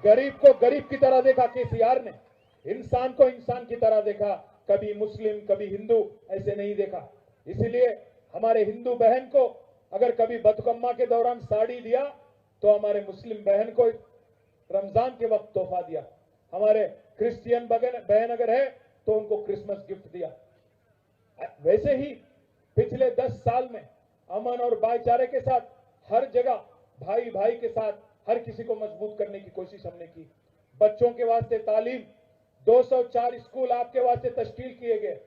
गरीब को गरीब की तरह देखा केसीआर ने, इंसान को इंसान की तरह देखा, कभी मुस्लिम कभी हिंदू ऐसे नहीं देखा। इसीलिए हमारे हिंदू बहन को अगर कभी बथुकम्मा के दौरान साड़ी दिया तो हमारे मुस्लिम बहन को रमजान के वक्त तोहफा दिया, हमारे क्रिश्चियन बहन अगर है तो उनको क्रिसमस गिफ्ट दिया। वैसे ही पिछले 10 साल में अमन और भाईचारे के साथ हर जगह भाई भाई के साथ हर किसी को मजबूत करने की कोशिश हमने की। बच्चों के वास्ते तालीम 204 स्कूल आपके वास्ते तश्कील किए गए,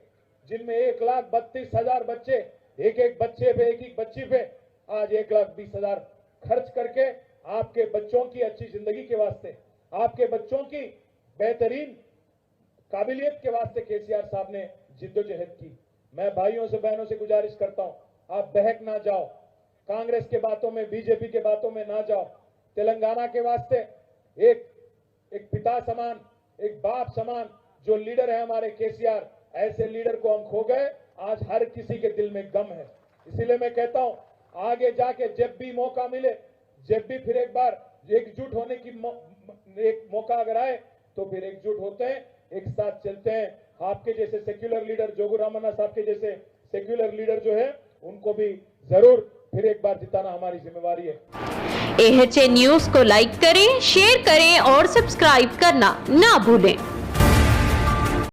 जिनमें 1,32,000 बच्चे, एक बच्चे पे एक बच्ची पे आज 1,20,000 खर्च करके आपके बच्चों की अच्छी जिंदगी के वास्ते, आपके बच्चों की बेहतरीन काबिलियत के वास्ते केसीआर साहब ने जिद्दोजहद की। मैं भाइयों से बहनों से गुजारिश करता हूं, आप बहक ना जाओ, कांग्रेस के बातों में बीजेपी के बातों में ना जाओ। तेलंगाना के वास्ते एक पिता समान, एक बाप समान जो लीडर है हमारे केसीआर, ऐसे लीडर को हम खो गए। आज हर किसी के दिल में गम है। इसीलिए मैं कहता हूं, आगे जाके जब भी मौका मिले, जब भी फिर एक बार एकजुट होने की एक मौका अगर आए तो फिर एकजुट होते हैं, एक साथ चलते हैं। आपके जैसे सेक्युलर लीडर जोगू रामन्ना साहब के जैसे सेक्युलर लीडर जो है उनको भी जरूर फिर एक बार जिताना हमारी जिम्मेवारी है। AHA न्यूज को लाइक करें, शेयर करें और सब्सक्राइब करना ना भूलें।